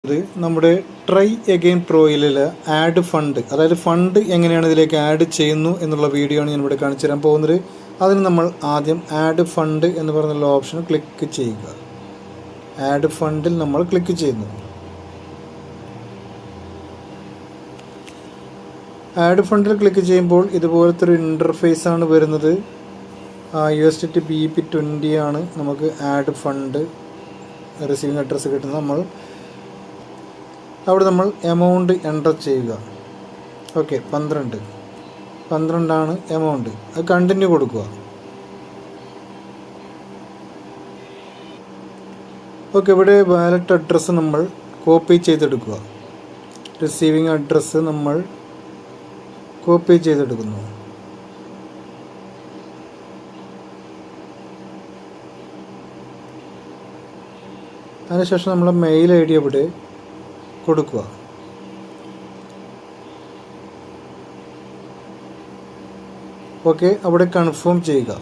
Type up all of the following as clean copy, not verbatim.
ഇത് നമ്മുടെ try again പ്രോയിലുള്ള add fund, അതായത് ഫണ്ട് എങ്ങനെയാണ് ഇതിലേക്ക് ആഡ് ചെയ്യുന്നു എന്നുള്ള വീഡിയോ ആണ് ഞാനിവിടെ കാണിച്ചു തരാൻ പോകുന്നത്. അതിന് നമ്മൾ ആദ്യം ആഡ് ഫണ്ട് എന്ന് പറഞ്ഞുള്ള ഓപ്ഷൻ ക്ലിക്ക് ചെയ്യുക. ആഡ് ഫണ്ടിൽ നമ്മൾ ക്ലിക്ക് ചെയ്യുന്നു. ആഡ് ഫണ്ടിൽ ക്ലിക്ക് ചെയ്യുമ്പോൾ ഇതുപോലത്തെ ഒരു ഇൻ്റർഫേസ് ആണ് വരുന്നത്. USDT BP20 ആണ് നമുക്ക് ആഡ് ഫണ്ട് റിസീവിങ് അഡ്രസ്സ് കിട്ടുന്നത്. അവിടെ നമ്മൾ എമൗണ്ട് എൻ്റർ ചെയ്യുക. Okay, 12 amount. അത് കണ്ടിന്യൂ കൊടുക്കുക. ഓക്കെ, ഇവിടെ വാലറ്റ് അഡ്രസ്സ് നമ്മൾ കോപ്പി ചെയ്തെടുക്കുക. റിസീവിങ് അഡ്രസ്സ് നമ്മൾ കോപ്പി ചെയ്തെടുക്കുന്നു. അതിനുശേഷം നമ്മൾ മെയിൽ ID അവിടെ കൊടുക്കുക. ഓക്കെ, അവിടെ കൺഫേം ചെയ്യുക.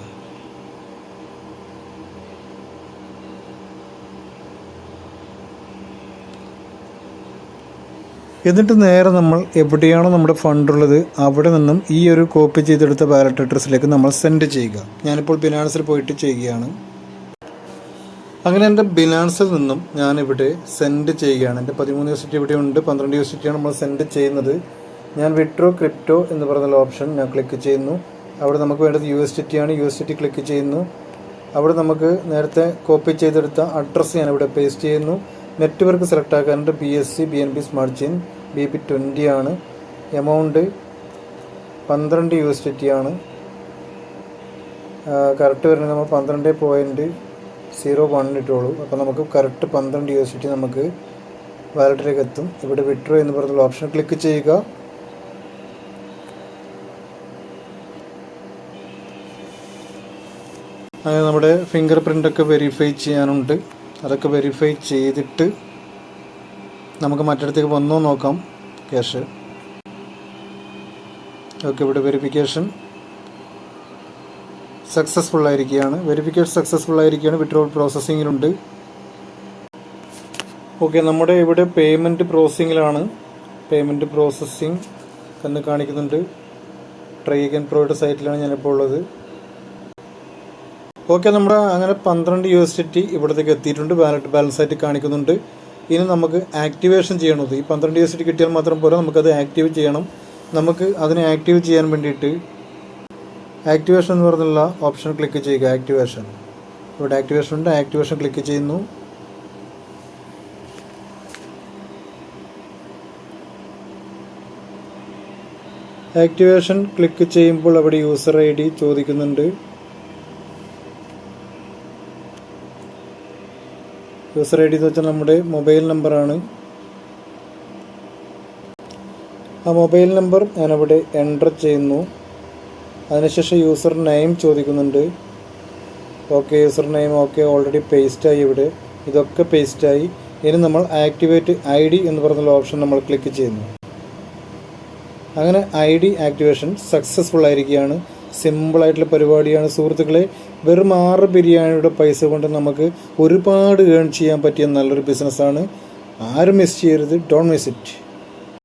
എന്നിട്ട് നേരെ നമ്മൾ എവിടെയാണോ നമ്മുടെ ഫണ്ടുള്ളത് അവിടെ നിന്നും ഈ ഒരു കോപ്പി ചെയ്തെടുത്ത വാലറ്റ് അഡ്രസ്സിലേക്ക് നമ്മൾ സെൻഡ് ചെയ്യുക. ഞാനിപ്പോൾ ബിനാൻസിൽ പോയിട്ട് ചെയ്യുകയാണ്. അങ്ങനെ എൻ്റെ ബിനാൻസിൽ നിന്നും ഞാനിവിടെ സെൻഡ് ചെയ്യുകയാണ്. എൻ്റെ 13 USDT ഇവിടെ ഉണ്ട്, 12 USDT ആണ് നമ്മൾ സെൻഡ് ചെയ്യുന്നത്. ഞാൻ വിഡ്രോ ക്രിപ്റ്റോ എന്ന് പറഞ്ഞ ഓപ്ഷൻ ഞാൻ ക്ലിക്ക് ചെയ്യുന്നു. അവിടെ നമുക്ക് വേണ്ടത് USDT ആണ്. USDT ക്ലിക്ക് ചെയ്യുന്നു. അവിടെ നമുക്ക് നേരത്തെ കോപ്പി ചെയ്തെടുത്ത അഡ്രസ്സ് ഞാനിവിടെ പേസ്റ്റ് ചെയ്യുന്നു. നെറ്റ്വർക്ക് സെലക്ട് ആക്കാനുണ്ട്. BSC BNB smart chain BP20 ആണ്. എമൗണ്ട് 12 USDT ആണ്. കറക്റ്റ് വരുന്നത് നമ്മൾ 12.01 ഇട്ടോളൂ. അപ്പോൾ നമുക്ക് കറക്റ്റ് 12 USDT നമുക്ക് വാലറ്റിലേക്ക് എത്തും. ഇവിടെ വിഡ്രോ എന്ന് പറഞ്ഞുള്ള ഓപ്ഷൻ ക്ലിക്ക് ചെയ്യുക. അങ്ങനെ നമ്മുടെ ഫിംഗർ പ്രിൻ്റൊക്കെ വെരിഫൈ ചെയ്യാനുണ്ട്. അതൊക്കെ വെരിഫൈ ചെയ്തിട്ട് നമുക്ക് മറ്റിടത്തേക്ക് വന്നോ നോക്കാം ക്യാഷ്. ഓക്കെ, ഇവിടെ വെരിഫിക്കേഷൻ സക്സസ്ഫുൾ ആയിരിക്കുകയാണ്. വിഡ്രോവൽ പ്രോസസ്സിങ്ങിലുണ്ട്. ഓക്കെ, നമ്മുടെ ഇവിടെ പേയ്മെൻറ്റ് പ്രോസസ്സിങ്ങിലാണ്. പേയ്മെൻറ്റ് പ്രോസസ്സിങ് എന്ന് കാണിക്കുന്നുണ്ട്. ട്രൈ അഗെയിൻ പ്രോയുടെ സൈറ്റിലാണ് ഞാനിപ്പോൾ ഉള്ളത്. ഓക്കെ, നമ്മുടെ അങ്ങനെ 12 USDT ഇവിടത്തേക്ക് എത്തിയിട്ടുണ്ട്. വാലറ്റ് ബാലൻസ് ആയിട്ട് കാണിക്കുന്നുണ്ട്. ഇനി നമുക്ക് ആക്ടിവേഷൻ ചെയ്യണത് ഈ 12 USDT കിട്ടിയാൽ മാത്രം പോരാ, നമുക്കത് ആക്റ്റീവ് ചെയ്യണം. നമുക്ക് അതിനെ ആക്റ്റീവ് ചെയ്യാൻ വേണ്ടിയിട്ട് ആക്ടിവേഷൻ എന്ന് പറഞ്ഞുള്ള ഓപ്ഷൻ ക്ലിക്ക് ചെയ്യുക. ആക്ടിവേഷൻ, ഇവിടെ ആക്ടിവേഷൻ ഉണ്ട്. ആക്ടിവേഷൻ ക്ലിക്ക് ചെയ്യുന്നു. ആക്ടിവേഷൻ ക്ലിക്ക് ചെയ്യുമ്പോൾ അവിടെ യൂസർ ID ചോദിക്കുന്നുണ്ട്. യൂസർ ID എന്ന് വെച്ചാൽ നമ്മുടെ മൊബൈൽ നമ്പറാണ്. ആ മൊബൈൽ നമ്പർ ഞാനവിടെ എൻ്റർ ചെയ്യുന്നു. അതിനുശേഷം യൂസർ നെയിം ചോദിക്കുന്നുണ്ട്. Okay, user name okay, already പേസ്റ്റായി. ഇവിടെ ഇതൊക്കെ പേസ്റ്റായി. ഇനി നമ്മൾ ആക്ടിവേറ്റ് ID എന്ന് പറഞ്ഞുള്ള ഓപ്ഷൻ നമ്മൾ ക്ലിക്ക് ചെയ്യുന്നു. അങ്ങനെ ID ആക്ടിവേഷൻ സക്സസ്ഫുൾ ആയിരിക്കുകയാണ്. സിമ്പിളായിട്ടുള്ള പരിപാടിയാണ് സുഹൃത്തുക്കളെ. വെറും 6 ബിരിയാണിയുടെ പൈസ കൊണ്ട് നമുക്ക് ഒരുപാട് ഏൺ ചെയ്യാൻ പറ്റിയ നല്ലൊരു ബിസിനസ്സാണ്. ആരും മിസ് ചെയ്യരുത്. Don't miss it.